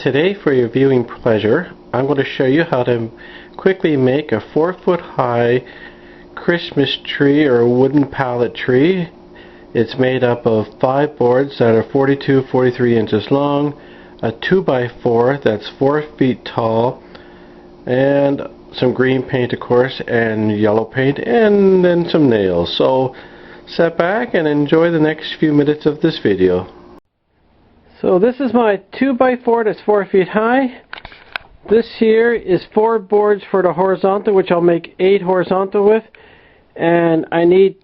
Today, for your viewing pleasure, I'm going to show you how to quickly make a 4-foot high Christmas tree or wooden pallet tree. It's made up of 5 boards that are 42-43 inches long, a 2x4 that's 4 feet tall, and some green paint, of course, and yellow paint, and then some nails. So sit back and enjoy the next few minutes of this video. So this is my 2x4 that's 4 feet high. This here is 4 boards for the horizontal, which I'll make 8 horizontal with, and I need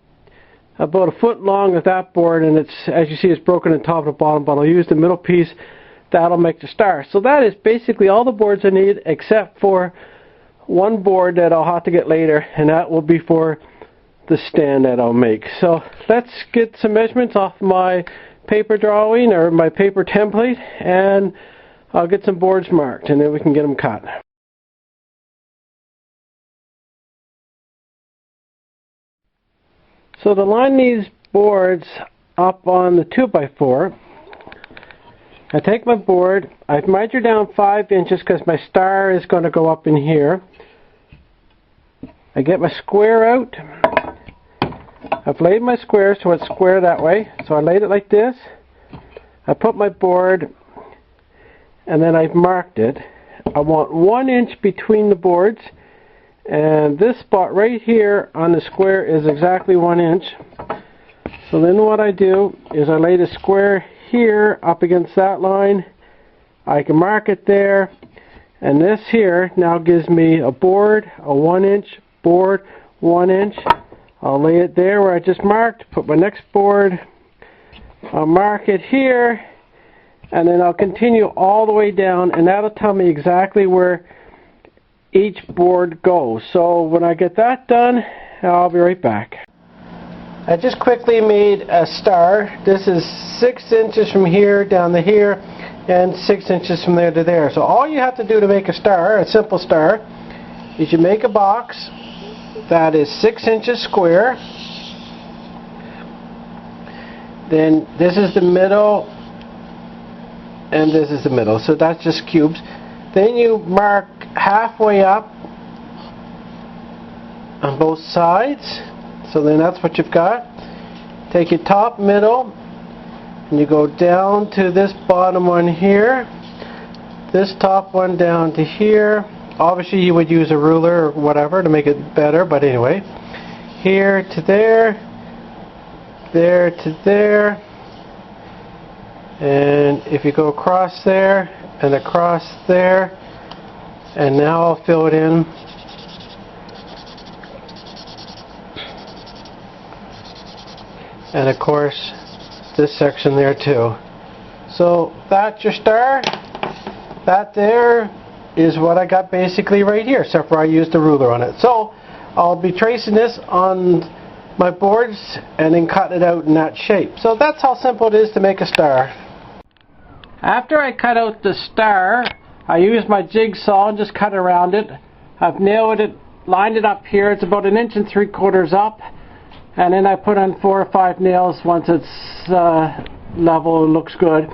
about a foot long of that board, and it's, as you see, it's broken in top and bottom, but I'll use the middle piece. That'll make the star. So that is basically all the boards I need, except for one board that I'll have to get later, and that will be for the stand that I'll make. So let's get some measurements off my paper drawing or my paper template, and I'll get some boards marked, and then we can get them cut. So to line these boards up on the 2x4, I take my board, I've measured down 5 inches because my star is going to go up in here. I get my square out. I've laid my square so it's square that way. So I laid it like this. I put my board, and then I've marked it. I want 1 inch between the boards, and this spot right here on the square is exactly 1 inch. So then what I do is I lay the square here up against that line. I can mark it there, and this here now gives me a board, a 1 inch board, 1 inch. I'll lay it there where I just marked, put my next board, I'll mark it here, and then I'll continue all the way down, and that'll tell me exactly where each board goes. So when I get that done, I'll be right back. I just quickly made a star. This is 6 inches from here down to here, and 6 inches from there to there. So all you have to do to make a star, a simple star, is you make a box that is 6 inches square. Then this is the middle, and this is the middle, so that's just cubes. Then you mark halfway up on both sides, so then that's what you've got. Take your top, middle, and you go down to this bottom one here, this top one down to here. Obviously you would use a ruler or whatever to make it better, but anyway, here to there, there to there, and if you go across there and across there, and now I'll fill it in. And of course this section there too. So that's your star. That there is what I got basically right here, except for I used a ruler on it. So I'll be tracing this on my boards and then cutting it out in that shape. So that's how simple it is to make a star. After I cut out the star, I used my jigsaw and just cut around it. I've nailed it, lined it up here. It's about 1 3/4 inches up, and then I put on 4 or 5 nails once it's level and looks good.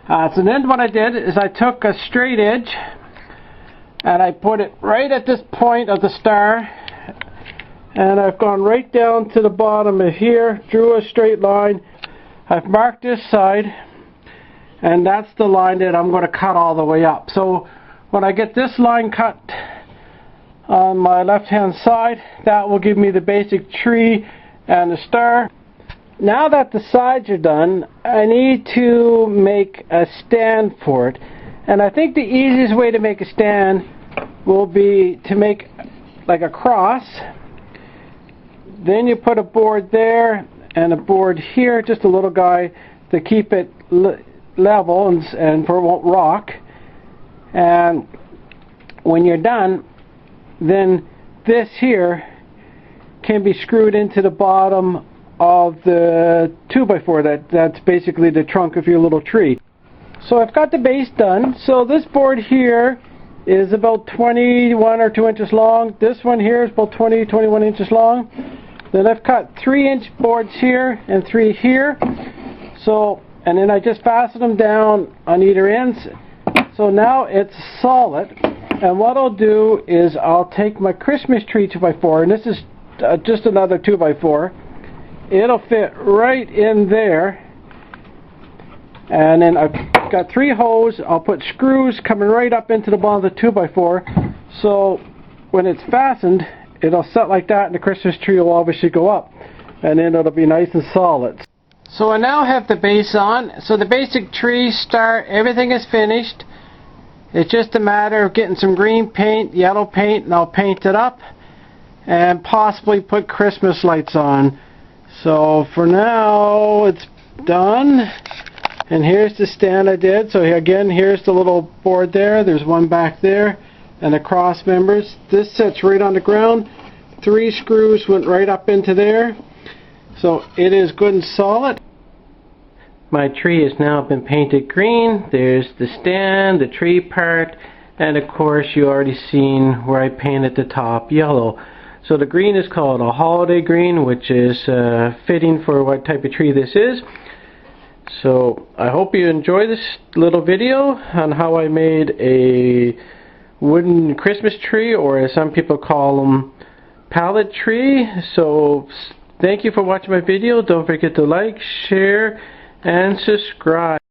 So then what I did is I took a straight edge and I put it right at this point of the star, and I've gone right down to the bottom of here, drew a straight line. I've marked this side, and that's the line that I'm going to cut all the way up. So when I get this line cut on my left hand side, that will give me the basic tree and the star. Now that the sides are done, I need to make a stand for it. And I think the easiest way to make a stand will be to make like a cross. Then you put a board there and a board here, just a little guy to keep it level and for it won't rock. And when you're done, then this here can be screwed into the bottom of the 2x4. That's basically the trunk of your little tree. So I've got the base done. So this board here is about 21 or 2 inches long. This one here is about 21 inches long. Then I've cut 3-inch boards here and 3 here. So, and then I just fasten them down on either ends. So now it's solid, and what I'll do is I'll take my Christmas tree 2x4, and this is just another 2x4. It'll fit right in there, and then I've got 3 holes. I'll put screws coming right up into the bottom of the 2x4, so when it's fastened, it'll set like that, and the Christmas tree will obviously go up, and then it'll be nice and solid. So I now have the base on. So the basic tree start, everything is finished. It's just a matter of getting some green paint, yellow paint, and I'll paint it up and possibly put Christmas lights on. So for now it's done, and here's the stand I did. So again, here's the little board there. There's one back there and the cross members. This sits right on the ground. 3 screws went right up into there, so it is good and solid. My tree has now been painted green. There's the stand, the tree part, and of course you already seen where I painted the top yellow. So the green is called a holiday green, which is fitting for what type of tree this is. So I hope you enjoy this little video on how I made a wooden Christmas tree, or as some people call them, pallet tree. So thank you for watching my video. Don't forget to like, share, and subscribe.